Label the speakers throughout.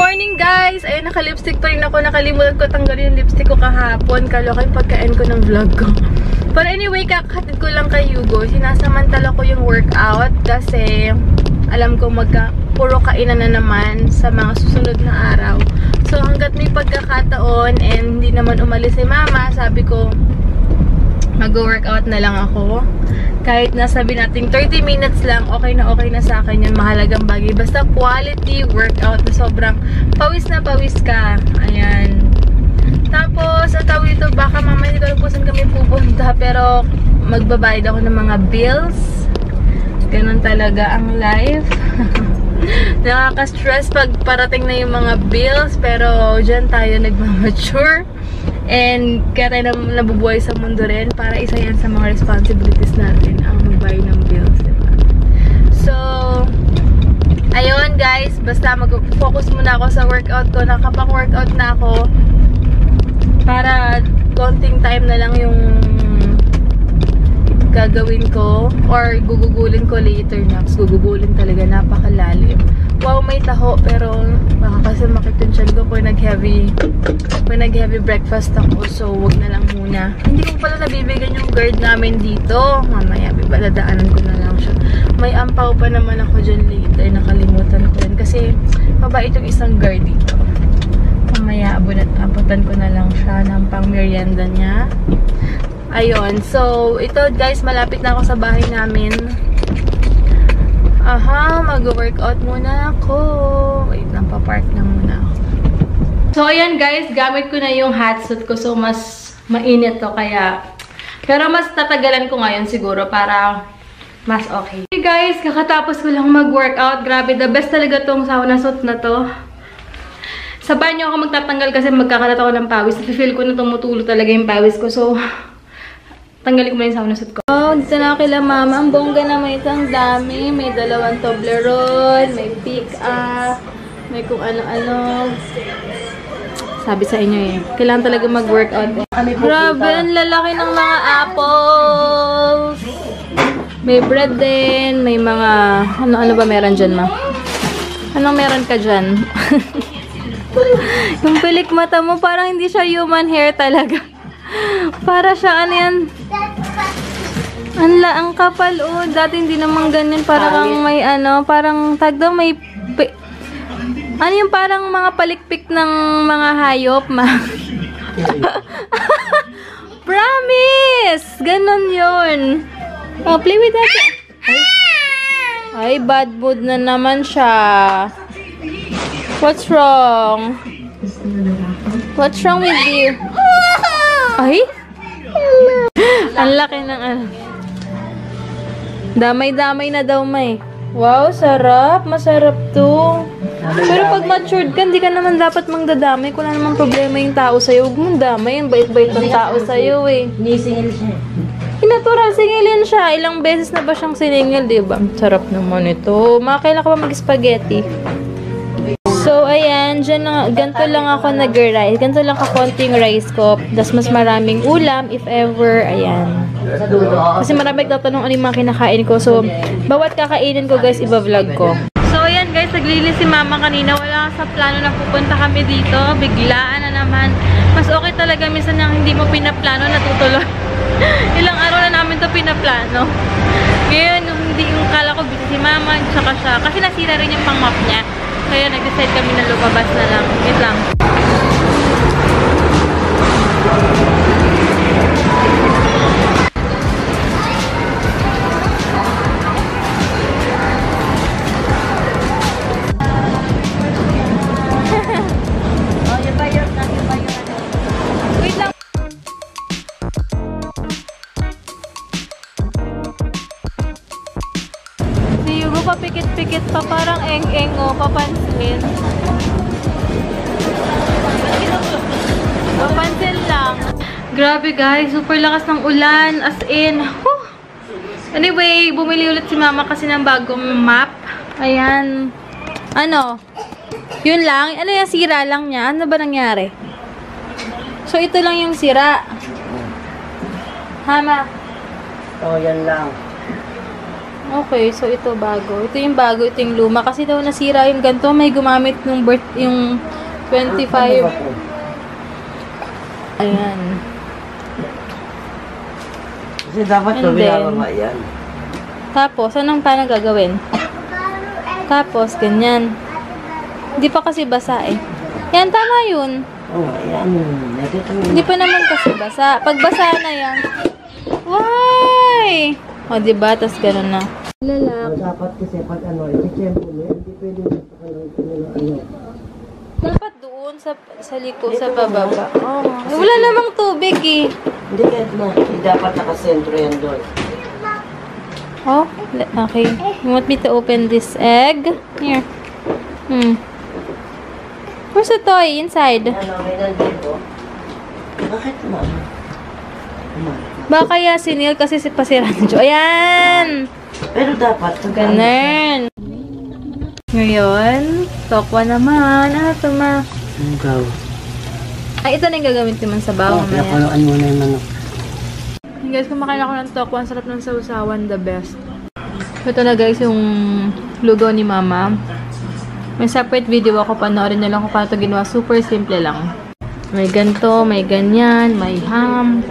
Speaker 1: morning guys! Ayun, naka-lipstick pa rin ako. Nakalimutan ko tanggalin yung lipstick ko kahapon. Kaloka yung pagkain ko ng vlog ko. But anyway, kakatid ko lang kay Hugo. Sinasamantala ko yung workout kasi alam ko puro kainan na naman sa mga susunod na araw. So hanggat may pagkakataon and hindi naman umalis si mama, sabi ko mag-workout na lang ako. Kahit nasabi natin 30 minutes lang, okay na sa akin yun. Mahalagang bagay. Basta quality workout na sobrang pawis na pawis ka. Ayan. Tapos, ang tawag ito, baka mamaya hindi ko alam kung saan kami pupunta. Pero, magbabayad ako ng mga bills. Ganun talaga ang life. Nakaka-stress pag parating na yung mga bills. Pero, dyan tayo nagmamature. And kaya tayo nabubuhay sa mundo rin para isa yan sa mga responsibilities natin ang magbayad ng bills, diba? So, ayun guys, basta mag-focus muna ako sa workout ko. Nakapang-workout na ako para konting time na lang yung gagawin ko or gugugulin ko later na. Gugugulin talaga, napakalalim. Wow, may taho, pero baka kasi makikonsyan ko kung nag-heavy breakfast ako, so wag na lang muna. Hindi ko pala nabibigyan yung guard namin dito. Mamaya, dadaanan ko na lang siya. May ampaw pa naman ako dyan later, nakalimutan ko yun. Kasi, mabait yung isang guard dito. Mamaya, abutan ko na lang siya ng pang merienda niya. Ayun, so, ito guys, malapit na ako sa bahay namin. Aha, mag-workout muna ako. Wait, napapark na muna ako. So, ayan guys, gamit ko na yung hot suit ko. So, mas mainit to kaya. Pero mas tatagalan ko ngayon siguro para mas okay. Hey guys, kakatapos ko lang mag-workout. Grabe, the best talaga tong sauna suit na to. Sa banyo ako magtatanggal kasi magkakalat ako ng pawis. Feel ko na tumutulo talaga yung pawis ko. So, tanggalin ko muna yung sauna suit ko. Oh, dito na kila mama. Ang bongga na may itang dami. May 2 Toblerone, may pick-up, may kung ano-ano. Sabi sa inyo eh. Kailangan talaga mag-workout eh. Grabe, ang lalaki ng mga apples. May bread din. May mga... Ano ba meron dyan, ma? Anong meron ka dyan? Yung pilik mata mo, parang hindi siya human hair talaga. Para siya, ano yan? Ang kapal, oh. Dati hindi naman ganyan. Parang may ano, parang tag daw may... Ano yung parang mga palikpik ng mga hayop, ma? Promise! Ganon yun. Oh, play with that. Ay, bad mood na naman siya. What's wrong? What's wrong with you? Ay? Ang laki ng ano. Damay-damay na daw, may. Wow, sarap. Masarap to. Pero pag matured ka, hindi ka naman dapat mangdadamay. Kung wala namang problema yung tao sa'yo, huwag mong damay. Ang bait-bait ng tao sa'yo eh.
Speaker 2: Nisingil siya.
Speaker 1: Natural, singilin siya. Ilang beses na ba siyang siningil, diba? Sarap naman ito. Kailan ka ba mag-spaghetti? So, ayan. Dyan lang, ganito lang ako nag-rice. Ganito lang kakonting rice ko. Das mas maraming ulam, if ever. Ayan. Kasi marami nagtatanong ano yung mga kinakain ko. So, bawat kakainin ko, guys, iba-vlog ko. So, ayan, guys. Naglilis si mama kanina. Wala sa plano na pupunta kami dito. Biglaan na naman. Mas okay talaga minsan na hindi mo pinaplano, natutuloy. Ilang araw na namin to pinaplano. Ngayon, hindi yung kala ko busy si mama, tsaka siya. Kasi nasira rin yung pang-map niya. Kaya nag-decide kami na lumabas na lang. Wait lang. Wait lang. Si Hugo papikit-pikit pa, parang eng-eng o papansin. Papansin lang. Grabe guys, super lakas ng ulan. As in, whew. Anyway, bumili ulit si mama kasi ng bagong map. Ayan. Ano? Yun lang. Ano yung sira lang niya? Ano ba nangyari? So, ito lang yung sira. Hama.
Speaker 2: Oh, yan lang.
Speaker 1: Okay, so ito bago. Ito yung bago, ito yung luma. Kasi daw nasira yung ganito. May gumamit nung yung 25. Ayan.
Speaker 2: Kasi dapat ito binababa yan.
Speaker 1: Tapos, anong paano gagawin? Tapos, ganyan. Hindi pa kasi basa eh. Yan, tama yun.
Speaker 2: Oo, yan.
Speaker 1: Hindi pa naman kasi basa. Pag basa na yan. Why? O, diba? Tapos gano'n na. Lalak.
Speaker 2: Dapat kasi pag i-tempo mo, hindi pwede
Speaker 1: Dapat doon sa liko, sa bababa. Oh, wala namang tubig eh.
Speaker 2: Hindi kahit na. Dapat nakasentro yan doon.
Speaker 1: Oh, okay. You want me to open this egg? Here. Where's the toy? Inside.
Speaker 2: May nandito. Bakit na?
Speaker 1: Baka kaya si Neil kasi si Pasiranjo. Ayan!
Speaker 2: Pero dapat.
Speaker 1: Ganun. Ngayon, tokwa naman. Ano ito ma?
Speaker 2: Ikaw.
Speaker 1: Ay, ito na yung gagamitin man sa bawang.
Speaker 2: Pinakuloan mo na yung manok.
Speaker 1: Guys, kumakain ako ng tokwa. Ang sarap ng sausawan. The best. Ito na guys, yung lugo ni mama. May separate video ako. Panoorin nyo lang kung paano ito ginawa. Super simple lang. May ganto, may ganyan, may ham.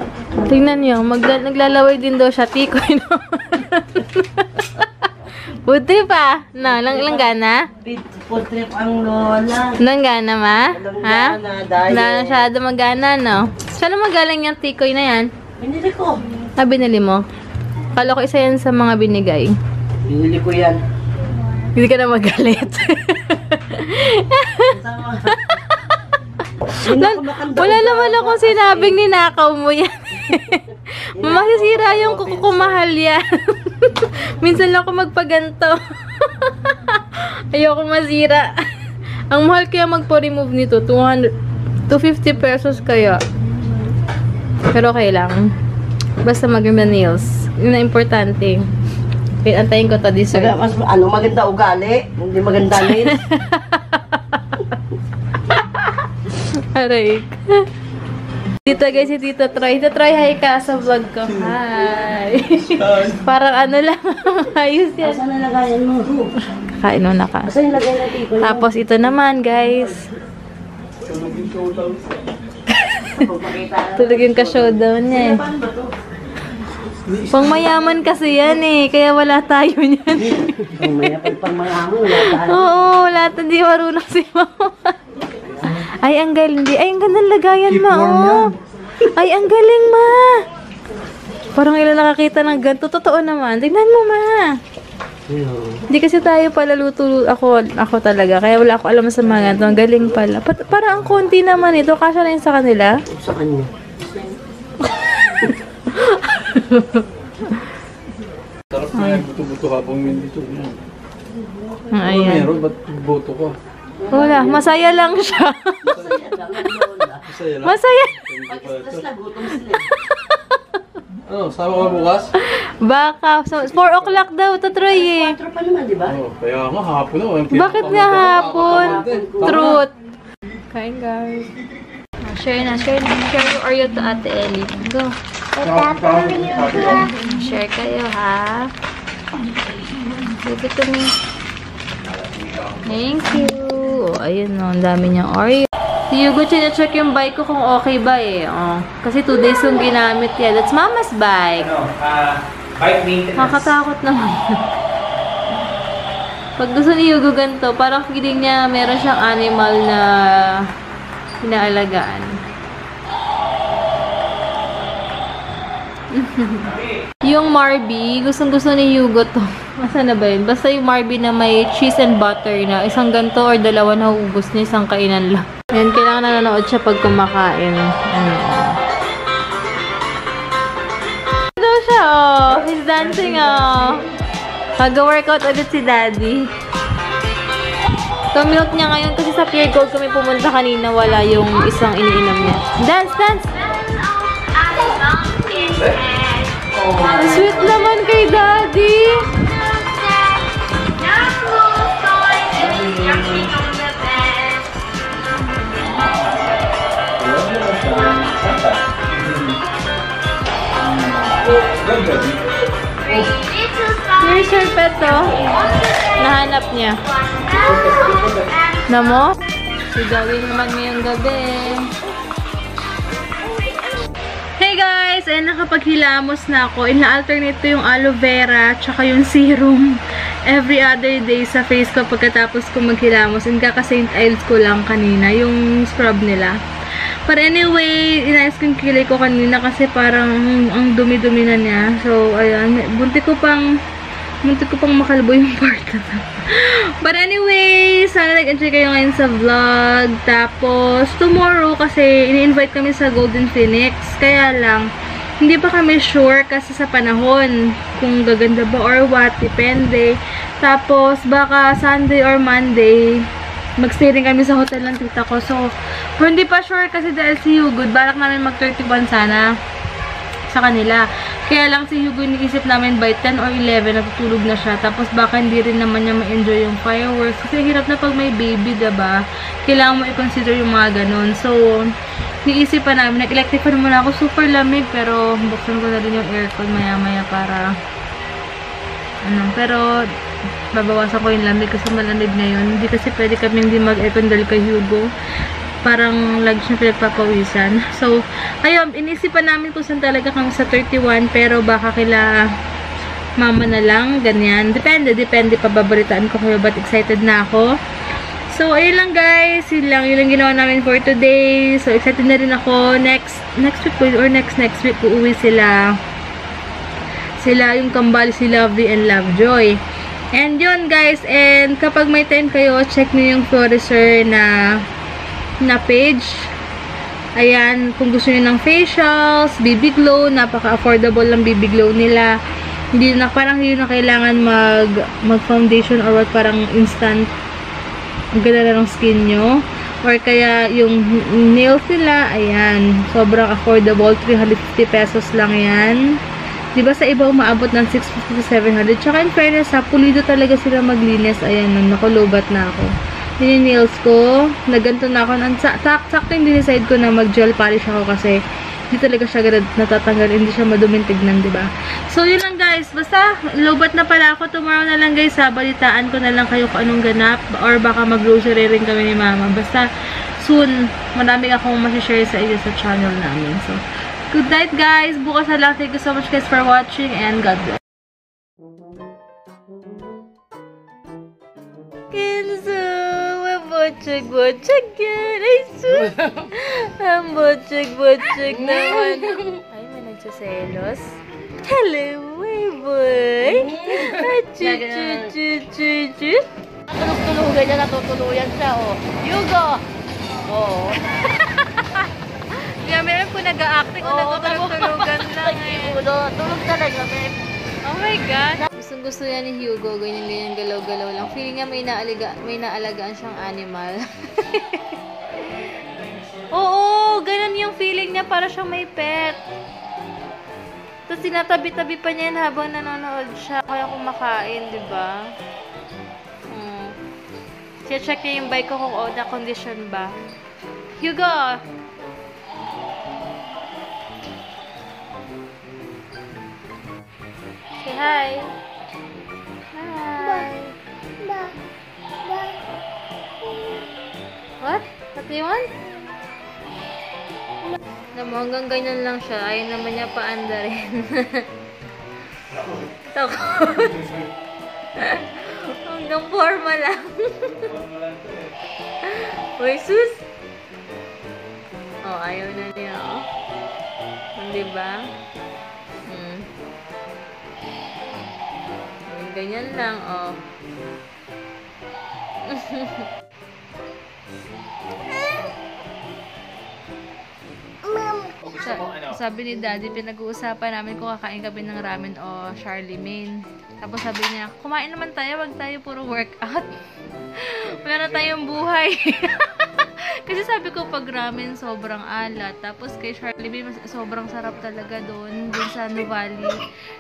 Speaker 1: Tingnan nyo, naglalaway din daw siya. Tikoy naman. Food trip ah. No, langgana?
Speaker 2: Food trip ang lola.
Speaker 1: Langgana ma? Ha?
Speaker 2: Dahil.
Speaker 1: Na masyado magana, no? Saan na magaling yung tikoy na yan?
Speaker 2: Binili ko.
Speaker 1: Ah, binili mo? Kala ko isa yan sa mga binigay.
Speaker 2: Binili ko yan.
Speaker 1: Hindi ka na magalit. Wala naman akong sinabing ninakaw mo yan. Masisira yung kukumahal yan. Minsan lang ako magpaganto. Ayoko masira. Ang mahal kaya magpo-remove nito. 250 pesos kaya. Pero okay lang. Basta maganda nails. Yun na importante. Kaya antayin ko to dessert.
Speaker 2: Mas, maganda ugali. Hindi maganda nails.
Speaker 1: Aray. Dito guys, si Tita Troy. Tita Troy, hi ka sa vlog ko. Hi. Parang ano lang. Ayos yan.
Speaker 2: Saan nalagayan mo?
Speaker 1: Kain mo na ka.
Speaker 2: Saan nilagay natin ko?
Speaker 1: Tapos ito naman guys. Tulog yung ka-showdown niya eh. Pangmayaman kasi yan eh. Kaya wala tayo niyan.
Speaker 2: Pangmayaman, wala tayo.
Speaker 1: Oo, lahat hindi marunong si mama. Ay, ang galing. Ay, ang gandang lagayan ma. Oh. Ay, ang galing ma. Parang ilan nakakita ng ganito. Totoo naman. Tingnan mo ma. Hindi kasi tayo pala luto. Ako talaga. Kaya wala ako alam sa mga ganito. Ang galing pala. Parang ang konti naman ito. Kasya na yun sa kanila.
Speaker 2: Sa kanya.
Speaker 3: Sarap na yung buto-buto habang dito.
Speaker 1: Ayan.
Speaker 3: Meron, ba't boto ko?
Speaker 1: Wala. Masaya lang siya.
Speaker 3: Masaya lang.
Speaker 1: Masaya.
Speaker 3: Ano, sama ka bukas?
Speaker 1: Baka. So, 4 o'clock daw. Tatroy eh.
Speaker 2: 4 pa naman, di ba?
Speaker 3: Oo, kaya nga hapon na.
Speaker 1: Bakit nga hapon? Truth. Kain guys. Share na. Share your Oreo to Ate Ellie. Go. Share kayo ha. Give it to me. Thank you. Oh, ayun no. Ang dami niyang Oreo. Si Hugo, check yung bike ko kung okay ba eh. Oh. Kasi 2 days yung ginamit yan. That's mama's bike.
Speaker 4: Bike maintenance.
Speaker 1: Makatakot naman. Pag gusto ni Hugo ganito, parang feeling niya meron siyang animal na inaalagaan. Yung Marby, gustong-gusto ni Hugo to. Masa na ba yun? Basta yung Marby na may cheese and butter na isang ganto or dalawa na ubus niya, isang kainan lang. Yan, kailangan nanonood siya pag kumakain. Ano? Ito siya, oh. He's dancing, oh. Mag-workout ulit si Daddy. Milk niya ngayon kasi sa Pure Gold kami pumunta kanina, wala yung isang iniinom niya. Dance, dance! Sweet naman kay Daddy! Here's your Nahanap niya. Na mo? Si Daddy naman ngayong gabi. Hey guys! Ayan, nakapaghilamos na ako. Ina-alternate ko yung aloe vera tsaka yung serum every other day sa face ko pagkatapos ko maghilamos. And kaka-St. Ives ko lang kanina, yung scrub nila. But anyway, inayos ko yung kilay ko kanina kasi parang ang dumi-dumi na niya. So, ayan. Bunti ko pang makalbo yung part na to. But anyway, sana nag-enjoy kayo ngayon sa vlog. Tapos, tomorrow kasi ini-invite kami sa Golden Phoenix. Kaya lang, hindi pa kami sure kasi sa panahon kung gaganda ba or what, depende. Tapos, baka Sunday or Monday, mag-stay rin kami sa hotel ng tita ko. So, kung hindi pa sure kasi dahil si Hugo, balak namin mag-31 sana sa kanila. Kaya lang si Hugo, iniisip namin by 10 or 11, natutulog na siya. Tapos baka hindi rin naman niya ma-enjoy yung fireworks. Kasi hirap na pag may baby, diba? Kailangan mo i-consider yung mga ganun. So, niisip pa namin, nag-electric fan muna ako, super lamig, pero buksan ko na rin yung aircon maya-maya para pero babawasan ko yung lamig kasi malamig ngayon. Hindi kasi pwede kami hindi mag-aircon dahil kay Hugo. Parang lagi siya pinagpapawisan. So, ayun, inisipan namin kung saan talaga kami sa 31, pero baka kila mama na lang, ganyan. Depende, pababalitaan ko kayo, but excited na ako. So, ayun lang guys, yun lang ginawa namin for today. So, excited na rin ako. Next week or next week, uuwi sila yung kambal, si Lovey and Lovejoy. And yun guys, and kapag may time kayo, check nyo yung Floriser na page. Ayan, kung gusto niyo ng facials, BB Glow, napaka-affordable lang BB Glow nila. Parang hindi na kailangan mag-foundation or what, parang instant ang ganda na ng skin nyo. Or kaya yung nails nila, ayan, sobrang affordable, 350 pesos lang yan. Diba sa iba umaabot ng 650 to 700. Tsaka in fairness ha, pulido talaga sila maglinis. Ayan, nakulobat na ako. Nails ko, naganto na ako. Sakto yung dinicide ko na mag-gel polish ako kasi hindi talaga siya natatanggal, hindi siya maduming tignan, diba? So, yun lang guys. Basta, lobat na pala ako. Tomorrow na lang guys, balitaan ko na lang kayo kung anong ganap or baka mag-grocery rin kami ni mama. Basta, soon, marami akong masishare sa inyo sa channel namin. So, good night guys. Bukas na lang. Thank you so much guys for watching and God bless. Bocek-bocek yan. Ay, sus. Ang bocek-bocek naman. Ay, may nagsaselos. Hello, boy. Chu-chu-chu-chu-chu.
Speaker 2: Natulog-tulugan niya, natutuluyan siya, oh. Hugo! Oo.
Speaker 1: Kaya meron po nag-a-acting kung natutulog-tulugan lang eh.
Speaker 2: Tulog talaga, babe.
Speaker 1: Oh my God. Gusto niya ni Hugo, ganyan-ganyan, galaw-galaw lang. Feeling niya may naalagaan siyang animal. Oo, ganun yung feeling niya, para siyang may pet. Tapos tinatabi-tabi pa niya yan habang nanonood siya, kaya kumakain, di ba? Check niya yung bike ko kung na-condition ba. Hugo! Say hi! What? What do you want? Alam mo, hanggang ganyan lang siya. Ayaw naman niya paandarin. Takot. Hanggang forma lang. Uy, sus! Oh, ayaw na niya, oh. Diba? Ganyan lang, oh. Sabi ni Daddy, pinag-uusapan namin kung kakain kami ng ramen o Charlemagne. Tapos sabi niya, kumain naman tayo, wag tayo puro workout. Wala na tayong buhay. Kasi sabi ko, pag ramen, sobrang alat. Tapos kay Charlemagne, sobrang sarap talaga doon sa Nuvali.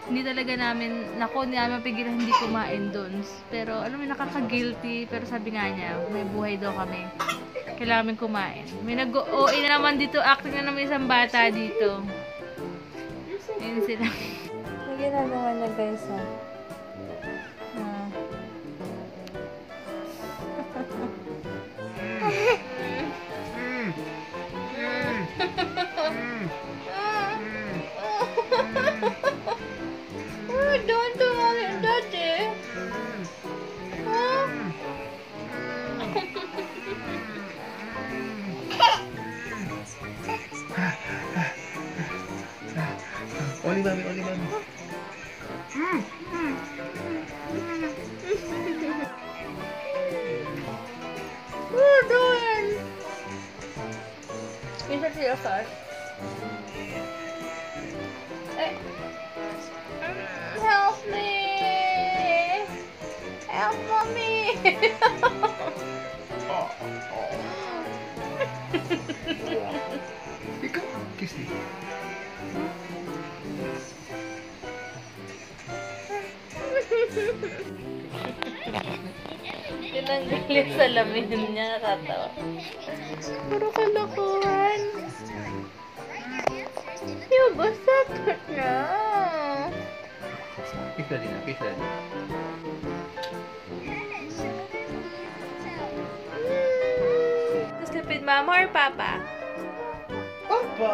Speaker 1: Hindi talaga namin, hindi namin pigilan hindi kumain doon. Pero, alam mo, nakaka-guilty. Pero sabi nga niya, may buhay daw kami. Kailangan kumain. May nag-OA na naman dito. Acting na naman isang bata dito. Ayun sila. May ginagawa niya guys, ha. Saan? Eh. Help me! Help mommy!
Speaker 3: Ikaw, kiss me.
Speaker 1: Tinanggalin sa lamin niya, natatawa. Puro kalokohan. Yung basakot na.
Speaker 3: Kiss na din, kiss na din.
Speaker 1: Gusto kapit mama or papa?
Speaker 3: Papa!